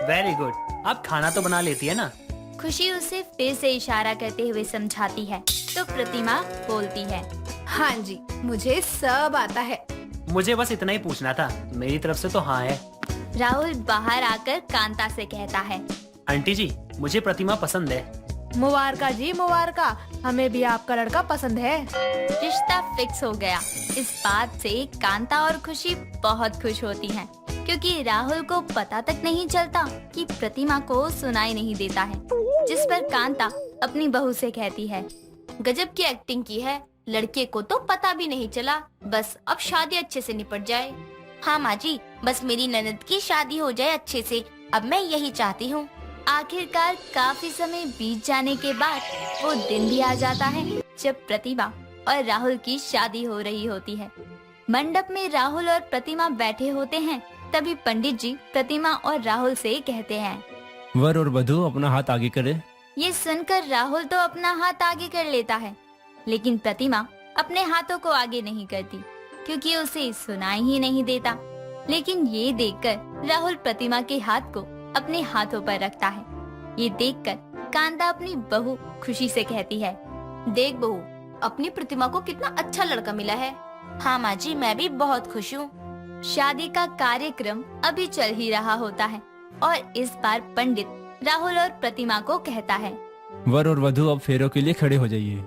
Very good. आप खाना तो बना लेती है ना? खुशी उसे फिर से इशारा करते हुए समझाती है तो प्रतिमा बोलती है, हाँ जी, मुझे सब आता है। मुझे बस इतना ही पूछना था। मेरी तरफ से तो हाँ है। राहुल बाहर आकर कांता से कहता है, आंटी जी, मुझे प्रतिमा पसंद है। मुबारका जी, मुबारका। हमें भी आपका लड़का पसंद है। रिश्ता फिक्स हो गया। इस बात से कांता और खुशी बहुत खुश होती हैं, क्योंकि राहुल को पता तक नहीं चलता कि प्रतिमा को सुनाई नहीं देता है। जिस पर कांता अपनी बहू से कहती है, गजब की एक्टिंग की है, लड़के को तो पता भी नहीं चला। बस अब शादी अच्छे से निपट जाए। हाँ माँ जी, बस मेरी ननद की शादी हो जाए अच्छे से, अब मैं यही चाहती हूँ। आखिरकार काफी समय बीत जाने के बाद वो दिन भी आ जाता है जब प्रतिमा और राहुल की शादी हो रही होती है। मंडप में राहुल और प्रतिमा बैठे होते हैं। तभी पंडित जी प्रतिमा और राहुल से कहते हैं, वर और वधू अपना हाथ आगे करे। ये सुनकर राहुल तो अपना हाथ आगे कर लेता है, लेकिन प्रतिमा अपने हाथों को आगे नहीं करती क्योंकि उसे सुनाई ही नहीं देता। लेकिन ये देखकर राहुल प्रतिमा के हाथ को अपने हाथों पर रखता है। ये देखकर कांता अपनी बहू खुशी से कहती है, देख बहू, अपनी प्रतिमा को कितना अच्छा लड़का मिला है। हाँ माँ जी, मैं भी बहुत खुश हूँ। शादी का कार्यक्रम अभी चल ही रहा होता है और इस बार पंडित राहुल और प्रतिमा को कहता है, वर और वधू अब फेरों के लिए खड़े हो जाइए।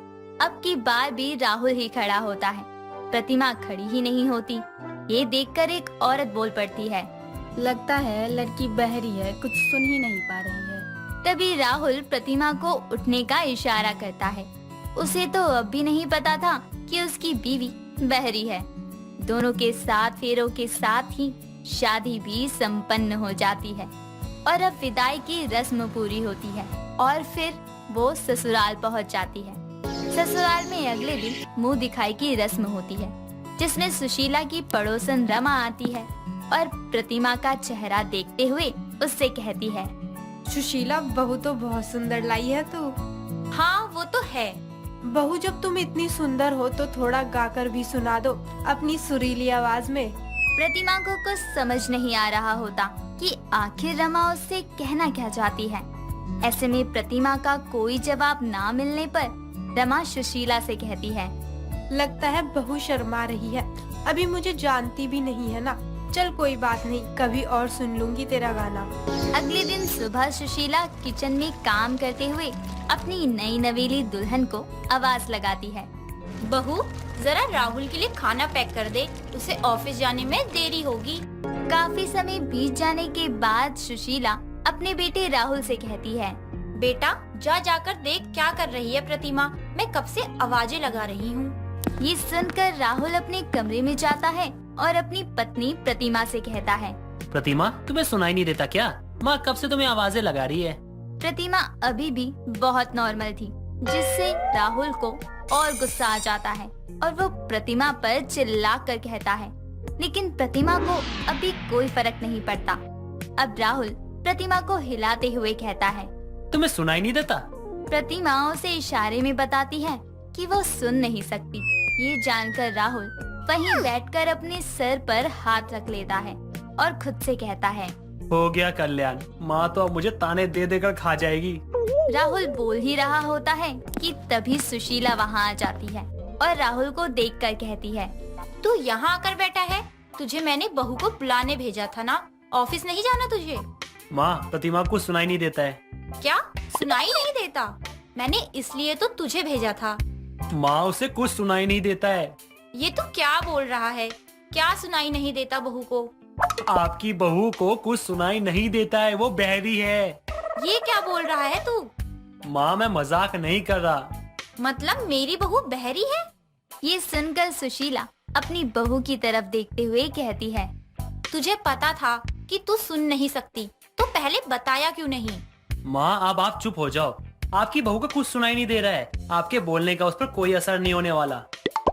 अब की बार भी राहुल ही खड़ा होता है, प्रतिमा खड़ी ही नहीं होती। ये देखकर एक औरत बोल पड़ती है, लगता है लड़की बहरी है, कुछ सुन ही नहीं पा रही है। तभी राहुल प्रतिमा को उठने का इशारा करता है। उसे तो अब भी नहीं पता था कि उसकी बीवी बहरी है। दोनों के साथ फेरों के साथ ही शादी भी संपन्न हो जाती है और अब विदाई की रस्म पूरी होती है और फिर वो ससुराल पहुंच जाती है। ससुराल में अगले दिन मुंह दिखाई की रस्म होती है, जिसमें सुशीला की पड़ोसन रमा आती है और प्रतिमा का चेहरा देखते हुए उससे कहती है, सुशीला, बहू तो बहुत सुंदर लाई है तू। हाँ वो तो है। बहू, जब तुम इतनी सुंदर हो तो थोड़ा गाकर भी सुना दो अपनी सुरीली आवाज में। प्रतिमा को कुछ समझ नहीं आ रहा होता कि आखिर रमा उससे कहना क्या चाहती है। ऐसे में प्रतिमा का कोई जवाब ना मिलने पर रमा सुशीला से कहती है, लगता है बहू शर्मा रही है, अभी मुझे जानती भी नहीं है ना। चल कोई बात नहीं, कभी और सुन लूंगी तेरा गाना। अगले दिन सुबह सुशीला किचन में काम करते हुए अपनी नई नवेली दुल्हन को आवाज लगाती है, बहू जरा राहुल के लिए खाना पैक कर दे, उसे ऑफिस जाने में देरी होगी। काफी समय बीत जाने के बाद सुशीला अपने बेटे राहुल से कहती है, बेटा जा जाकर देख क्या कर रही है प्रतिमा, मैं कब से आवाजें लगा रही हूँ। ये सुनकर राहुल अपने कमरे में जाता है और अपनी पत्नी प्रतिमा से कहता है, प्रतिमा, तुम्हें सुनाई नहीं देता क्या? माँ कब से तुम्हें आवाजें लगा रही है। प्रतिमा अभी भी बहुत नॉर्मल थी, जिससे राहुल को और गुस्सा आ जाता है और वो प्रतिमा पर चिल्ला कर कहता है, लेकिन प्रतिमा को अभी कोई फर्क नहीं पड़ता। अब राहुल प्रतिमा को हिलाते हुए कहता है, तुम्हें सुनाई नहीं देता? प्रतिमा उसे इशारे में बताती है कि वो सुन नहीं सकती। ये जानकर राहुल वहीं बैठकर अपने सर पर हाथ रख लेता है और खुद से कहता है, हो गया कल्याण, माँ तो अब मुझे ताने दे देकर खा जाएगी। राहुल बोल ही रहा होता है कि तभी सुशीला वहाँ आ जाती है और राहुल को देखकर कहती है, तू यहाँ आकर बैठा है, तुझे मैंने बहू को बुलाने भेजा था ना, ऑफिस नहीं जाना तुझे? माँ, प्रतिमा को सुनाई नहीं देता है। क्या सुनाई नहीं देता? मैंने इसलिए तो तुझे भेजा था। माँ, उसे कुछ सुनाई नहीं देता है। ये तू क्या बोल रहा है? क्या सुनाई नहीं देता बहू को? आपकी बहू को कुछ सुनाई नहीं देता है, वो बहरी है। ये क्या बोल रहा है तू? माँ, मैं मजाक नहीं कर रहा। मतलब मेरी बहू बहरी है? ये सुनकर सुशीला अपनी बहू की तरफ देखते हुए कहती है, तुझे पता था कि तू सुन नहीं सकती, तो पहले बताया क्यों नहीं? माँ, अब आप चुप हो जाओ। आपकी बहू को कुछ सुनाई नहीं दे रहा है। आपके बोलने का उस पर कोई असर नहीं होने वाला।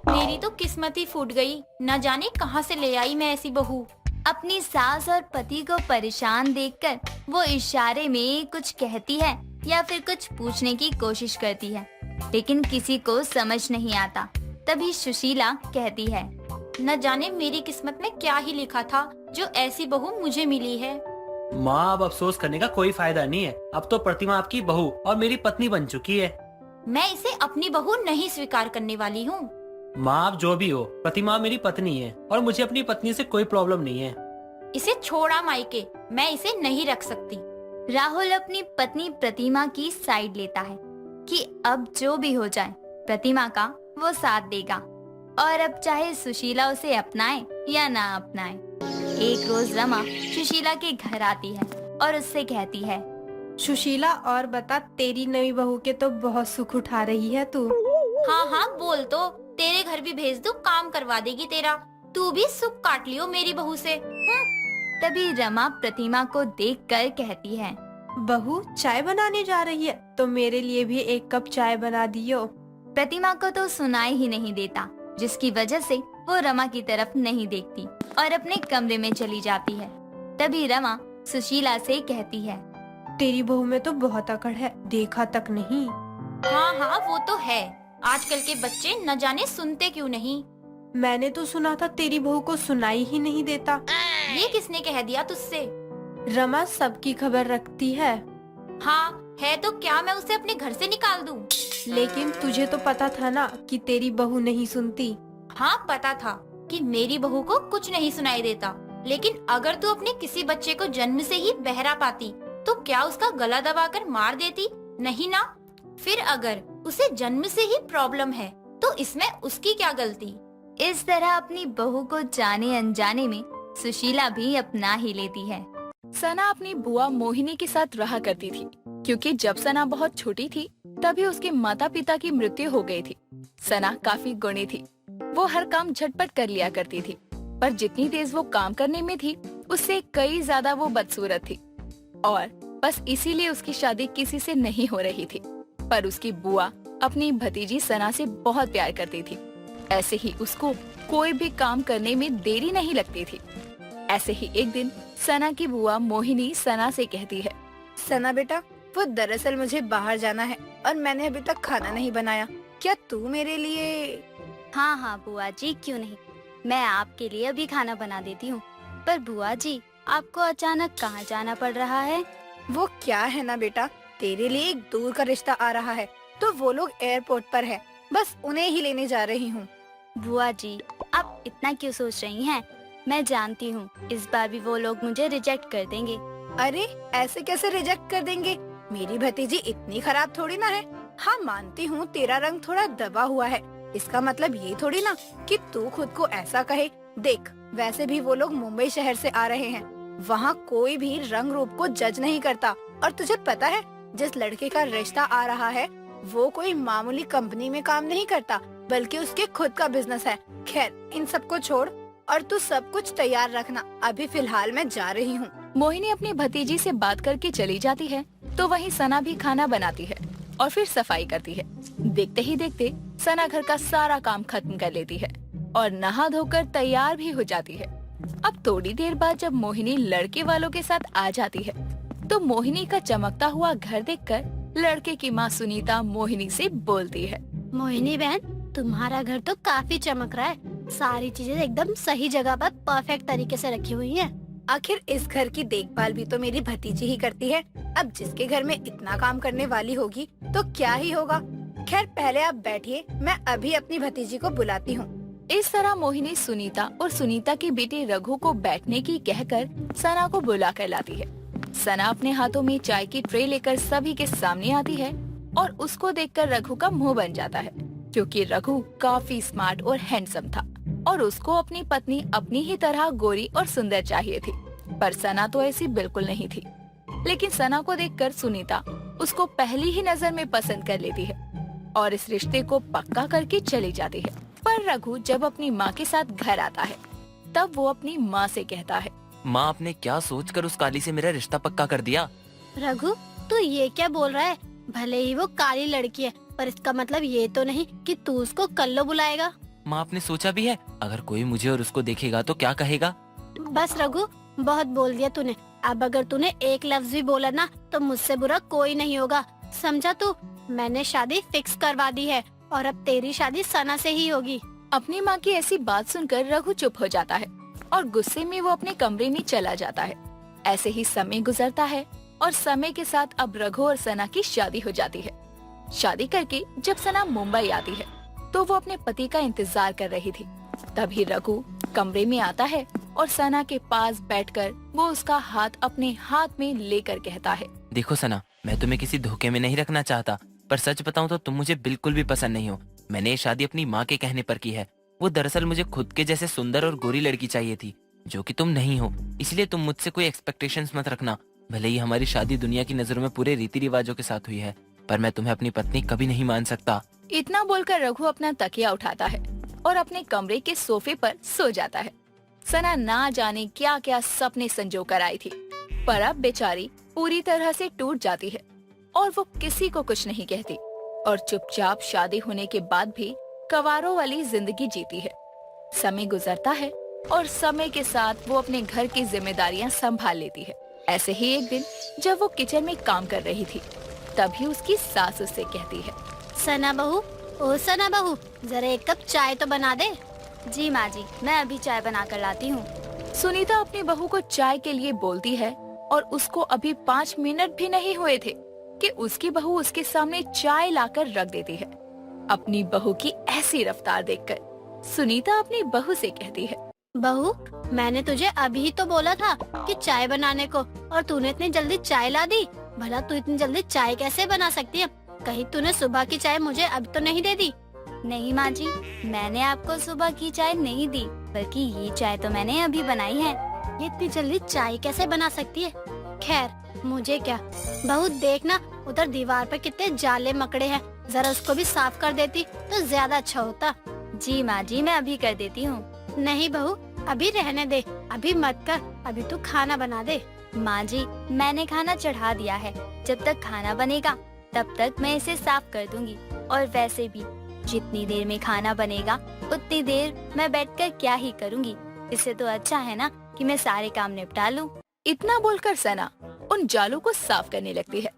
मेरी तो किस्मत ही फूट गई, न जाने कहाँ से ले आई मैं ऐसी बहू। अपनी सास और पति को परेशान देखकर वो इशारे में कुछ कहती है या फिर कुछ पूछने की कोशिश करती है, लेकिन किसी को समझ नहीं आता। तभी सुशीला कहती है, न जाने मेरी किस्मत में क्या ही लिखा था जो ऐसी बहू मुझे मिली है। माँ, अब अफसोस करने का कोई फायदा नहीं है। अब तो प्रतिमा आपकी बहू और मेरी पत्नी बन चुकी है। मैं इसे अपनी बहू नहीं स्वीकार करने वाली हूँ। माँ, आप जो भी हो, प्रतिमा मेरी पत्नी है और मुझे अपनी पत्नी से कोई प्रॉब्लम नहीं है। इसे छोड़ा मायके, मैं इसे नहीं रख सकती। राहुल अपनी पत्नी प्रतिमा की साइड लेता है कि अब जो भी हो जाए प्रतिमा का वो साथ देगा और अब चाहे सुशीला उसे अपनाए या ना अपनाए। एक रोज रमा सुशीला के घर आती है और उससे कहती है, सुशीला, और बता, तेरी नई बहू के तो बहुत सुख उठा रही है तू। हाँ हाँ बोल, तो तेरे घर भी भेज दूं, काम करवा देगी तेरा। तू भी सुख काट लियो मेरी बहू से। तभी रमा प्रतिमा को देखकर कहती है, बहू चाय बनाने जा रही है तो मेरे लिए भी एक कप चाय बना दियो। प्रतिमा को तो सुनाई ही नहीं देता, जिसकी वजह से वो रमा की तरफ नहीं देखती और अपने कमरे में चली जाती है। तभी रमा सुशीला से कहती है, तेरी बहू में तो बहुत अकड़ है, देखा तक नहीं। हाँ हाँ वो तो है, आजकल के बच्चे न जाने सुनते क्यों नहीं। मैंने तो सुना था तेरी बहू को सुनाई ही नहीं देता। ये किसने कह दिया तुझसे? रमा सबकी खबर रखती है। हाँ है तो क्या मैं उसे अपने घर से निकाल दूं? लेकिन तुझे तो पता था ना कि तेरी बहू नहीं सुनती। हाँ पता था कि मेरी बहू को कुछ नहीं सुनाई देता, लेकिन अगर तू अपने किसी बच्चे को जन्म से ही बहरा पाती तो क्या उसका गला दबाकर मार देती? नहीं ना। फिर अगर उसे जन्म से ही प्रॉब्लम है तो इसमें उसकी क्या गलती? इस तरह अपनी बहू को जाने अनजाने में सुशीला भी अपना ही लेती है। सना अपनी बुआ मोहिनी के साथ रहा करती थी, क्योंकि जब सना बहुत छोटी थी तभी उसके माता पिता की मृत्यु हो गई थी। सना काफी गुणी थी, वो हर काम झटपट कर लिया करती थी, पर जितनी तेज वो काम करने में थी उससे कई ज्यादा वो बदसूरत थी और बस इसीलिए उसकी शादी किसी से नहीं हो रही थी। पर उसकी बुआ अपनी भतीजी सना से बहुत प्यार करती थी। ऐसे ही उसको कोई भी काम करने में देरी नहीं लगती थी। ऐसे ही एक दिन सना की बुआ मोहिनी सना से कहती है, सना बेटा, वो दरअसल मुझे बाहर जाना है और मैंने अभी तक खाना नहीं बनाया। क्या तू मेरे लिए? हाँ हाँ बुआ जी, क्यों नहीं, मैं आपके लिए अभी खाना बना देती हूँ। पर बुआ जी, आपको अचानक कहाँ जाना पड़ रहा है? वो क्या है ना बेटा, तेरे लिए एक दूर का रिश्ता आ रहा है, तो वो लोग एयरपोर्ट पर है, बस उन्हें ही लेने जा रही हूँ। बुआ जी, आप इतना क्यों सोच रही हैं? मैं जानती हूँ इस बार भी वो लोग मुझे रिजेक्ट कर देंगे। अरे ऐसे कैसे रिजेक्ट कर देंगे? मेरी भतीजी इतनी खराब थोड़ी ना है। हाँ मानती हूँ तेरा रंग थोड़ा दबा हुआ है, इसका मतलब ये थोड़ी ना कि तू खुद को ऐसा कहे। देख, वैसे भी वो लोग मुंबई शहर से आ रहे हैं, वहाँ कोई भी रंग रूप को जज नहीं करता। और तुझे पता है, जिस लड़के का रिश्ता आ रहा है वो कोई मामूली कंपनी में काम नहीं करता, बल्कि उसके खुद का बिजनेस है। खैर, इन सबको छोड़ और तू सब कुछ तैयार रखना, अभी फिलहाल मैं जा रही हूँ। मोहिनी अपनी भतीजी से बात करके चली जाती है तो वहीं सना भी खाना बनाती है और फिर सफाई करती है। देखते ही देखते सना घर का सारा काम खत्म कर लेती है और नहा धोकर तैयार भी हो जाती है। अब थोड़ी देर बाद जब मोहिनी लड़के वालों के साथ आ जाती है तो मोहिनी का चमकता हुआ घर देखकर लड़के की माँ सुनीता मोहिनी से बोलती है, मोहिनी बहन, तुम्हारा घर तो काफी चमक रहा है। सारी चीजें एकदम सही जगह पर परफेक्ट तरीके से रखी हुई हैं। आखिर इस घर की देखभाल भी तो मेरी भतीजी ही करती है। अब जिसके घर में इतना काम करने वाली होगी तो क्या ही होगा। खैर, पहले आप बैठिए, मैं अभी अपनी भतीजी को बुलाती हूँ। इस तरह मोहिनी सुनीता और सुनीता के बेटे रघु को बैठने की कहकर सना को बुला कर लाती है। सना अपने हाथों में चाय की ट्रे लेकर सभी के सामने आती है और उसको देखकर रघु का मुंह बन जाता है, क्योंकि रघु काफी स्मार्ट और हैंडसम था और उसको अपनी पत्नी अपनी ही तरह गोरी और सुंदर चाहिए थी। पर सना तो ऐसी बिल्कुल नहीं थी। लेकिन सना को देखकर सुनीता उसको पहली ही नजर में पसंद कर लेती है और इस रिश्ते को पक्का करके चली जाती है। पर रघु जब अपनी माँ के साथ घर आता है तब वो अपनी माँ से कहता है, माँ, आपने क्या सोचकर उस काली से मेरा रिश्ता पक्का कर दिया? रघु, तू ये क्या बोल रहा है? भले ही वो काली लड़की है, पर इसका मतलब ये तो नहीं कि तू उसको कल्लो बुलाएगा। माँ, आपने सोचा भी है अगर कोई मुझे और उसको देखेगा तो क्या कहेगा? बस रघु, बहुत बोल दिया तूने। अब अगर तूने एक लफ्ज भी बोला ना तो मुझसे बुरा कोई नहीं होगा, समझा तू? मैंने शादी फिक्स करवा दी है और अब तेरी शादी सना से ही होगी। अपनी माँ की ऐसी बात सुनकर रघु चुप हो जाता है और गुस्से में वो अपने कमरे में चला जाता है। ऐसे ही समय गुजरता है और समय के साथ अब रघु और सना की शादी हो जाती है। शादी करके जब सना मुंबई आती है तो वो अपने पति का इंतजार कर रही थी। तभी रघु कमरे में आता है और सना के पास बैठकर वो उसका हाथ अपने हाथ में लेकर कहता है, देखो सना, मैं तुम्हें किसी धोखे में नहीं रखना चाहता, पर सच बताऊं तो तुम मुझे बिल्कुल भी पसंद नहीं हो। मैंने ये शादी अपनी माँ के कहने पर की है। वो दरअसल मुझे खुद के जैसे सुंदर और गोरी लड़की चाहिए थी, जो कि तुम नहीं हो। इसलिए तुम मुझसे कोई एक्सपेक्टेशंस मत रखना। भले ही हमारी शादी दुनिया की नजरों में पूरे रीति रिवाजों के साथ हुई है, पर मैं तुम्हें अपनी पत्नी कभी नहीं मान सकता। इतना बोलकर रघु अपना तकिया उठाता है और अपने कमरे के सोफे पर सो जाता है। सना ना जाने क्या क्या सपने संजो कर आई थी, पर अब बेचारी पूरी तरह से टूट जाती है और वो किसी को कुछ नहीं कहती और चुपचाप शादी होने के बाद भी कवारों वाली जिंदगी जीती है। समय गुजरता है और समय के साथ वो अपने घर की जिम्मेदारियां संभाल लेती है। ऐसे ही एक दिन जब वो किचन में काम कर रही थी तभी उसकी सास उससे कहती है, सना बहू, ओ सना बहू, जरा एक कप चाय तो बना दे। जी माँ जी, मैं अभी चाय बना कर लाती हूँ। सुनीता अपनी बहू को चाय के लिए बोलती है और उसको अभी 5 मिनट भी नहीं हुए थे कि उसकी बहू उसके सामने चाय लाकर रख देती है। अपनी बहू की ऐसी रफ्तार देखकर सुनीता अपनी बहू से कहती है, बहू, मैंने तुझे अभी तो बोला था कि चाय बनाने को, और तूने इतनी जल्दी चाय ला दी। भला तू इतनी जल्दी चाय कैसे बना सकती है? कहीं तूने सुबह की चाय मुझे अब तो नहीं दे दी? नहीं माँ जी, मैंने आपको सुबह की चाय नहीं दी, बल्कि ये चाय तो मैंने अभी बनाई है। ये इतनी जल्दी चाय कैसे बना सकती है? खैर, मुझे क्या। बहू देखना, उधर दीवार पर कितने जाले मकड़े हैं, जरा उसको भी साफ कर देती तो ज्यादा अच्छा होता। जी माँ जी, मैं अभी कर देती हूँ। नहीं बहू, अभी रहने दे, अभी मत कर, अभी तू खाना बना दे। माँ जी, मैंने खाना चढ़ा दिया है। जब तक खाना बनेगा तब तक मैं इसे साफ कर दूंगी। और वैसे भी जितनी देर में खाना बनेगा उतनी देर मैं बैठकर क्या ही करूंगी। इससे तो अच्छा है ना कि मैं सारे काम निपटा लूं। इतना बोलकर सना उन जालों को साफ करने लगती है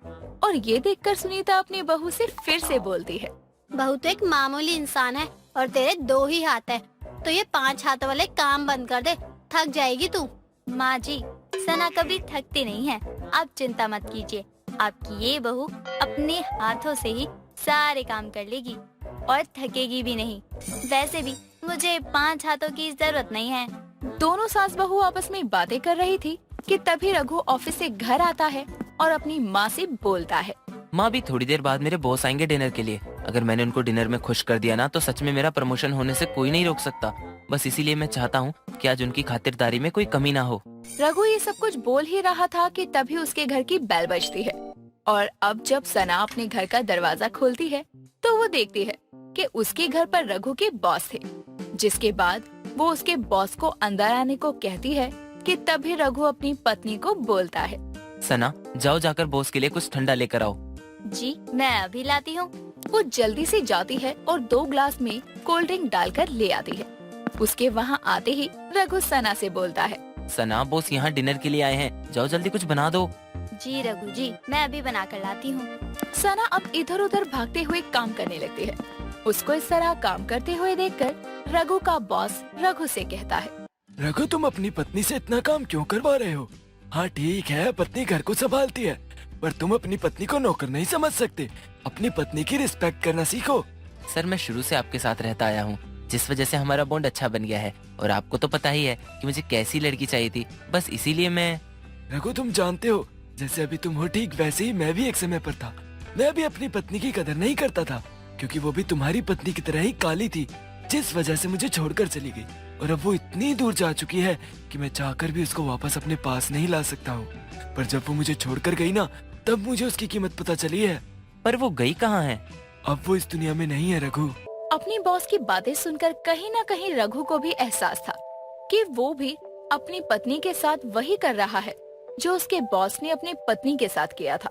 और ये देखकर सुनीता अपनी बहू से फिर से बोलती है, बहू तो एक मामूली इंसान है और तेरे 2 ही हाथ है, तो ये 5 हाथों वाले काम बंद कर दे, थक जाएगी तू। माँ जी, सना कभी थकती नहीं है, आप चिंता मत कीजिए। आपकी ये बहू अपने हाथों से ही सारे काम कर लेगी और थकेगी भी नहीं। वैसे भी मुझे 5 हाथों की जरूरत नहीं है। दोनों सास बहू आपस में बातें कर रही थी कि तभी रघु ऑफिस से घर आता है और अपनी माँ से बोलता है, माँ भी थोड़ी देर बाद मेरे बॉस आएंगे डिनर के लिए। अगर मैंने उनको डिनर में खुश कर दिया ना तो सच में मेरा प्रमोशन होने से कोई नहीं रोक सकता। बस इसीलिए मैं चाहता हूँ कि आज उनकी खातिरदारी में कोई कमी ना हो। रघु ये सब कुछ बोल ही रहा था कि तभी उसके घर की बेल बजती है और अब जब सना अपने घर का दरवाजा खोलती है तो वो देखती है कि उसके घर पर रघु के बॉस थे। जिसके बाद वो उसके बॉस को अंदर आने को कहती है कि तभी रघु अपनी पत्नी को बोलता है, सना, जाओ जाकर बॉस के लिए कुछ ठंडा लेकर आओ। जी, मैं अभी लाती हूँ। वो जल्दी से जाती है और 2 ग्लास में कोल्ड ड्रिंक डालकर ले आती है। उसके वहाँ आते ही रघु सना से बोलता है, सना, बॉस यहाँ डिनर के लिए आए हैं, जाओ जल्दी कुछ बना दो। जी रघु जी, मैं अभी बना कर लाती हूँ। सना अब इधर उधर भागते हुए काम करने लगती है। उसको इस तरह काम करते हुए देखकर रघु का बॉस रघु से कहता है, रघु, तुम अपनी पत्नी से इतना काम क्यों करवा रहे हो? हाँ ठीक है, पत्नी घर को संभालती है, पर तुम अपनी पत्नी को नौकर नहीं समझ सकते। अपनी पत्नी की रिस्पेक्ट करना सीखो। सर, मैं शुरू से आपके साथ रहता आया हूँ, जिस वजह से हमारा बॉन्ड अच्छा बन गया है। और आपको तो पता ही है कि मुझे कैसी लड़की चाहिए थी, बस इसीलिए मैं। रघु, तुम जानते हो, जैसे अभी तुम हो ठीक वैसे ही मैं भी एक समय पर था। मैं भी अपनी पत्नी की कदर नहीं करता था, क्योंकि वो भी तुम्हारी पत्नी की तरह ही काली थी, जिस वजह से मुझे छोड़कर चली गई। और अब वो इतनी दूर जा चुकी है कि मैं चाहकर भी उसको वापस अपने पास नहीं ला सकता हूँ। पर जब वो मुझे छोड़कर गई ना, तब मुझे उसकी कीमत पता चली है। पर वो गई कहाँ है? अब वो इस दुनिया में नहीं है रघु। अपनी बॉस की बातें सुनकर कहीं न कहीं रघु को भी एहसास था कि वो भी अपनी पत्नी के साथ वही कर रहा है जो उसके बॉस ने अपनी पत्नी के साथ किया था।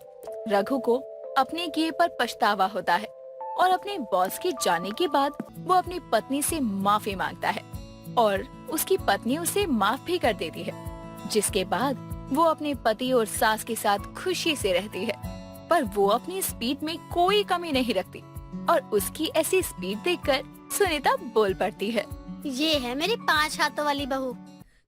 रघु को अपने किए पर पछतावा होता है और अपने बॉस के जाने के बाद वो अपनी पत्नी से माफी मांगता है और उसकी पत्नी उसे माफ भी कर देती है। जिसके बाद वो अपने पति और सास के साथ खुशी से रहती है। पर वो अपनी स्पीड में कोई कमी नहीं रखती और उसकी ऐसी स्पीड देखकर सुनीता बोल पड़ती है, ये है मेरी 5 हाथों वाली बहू।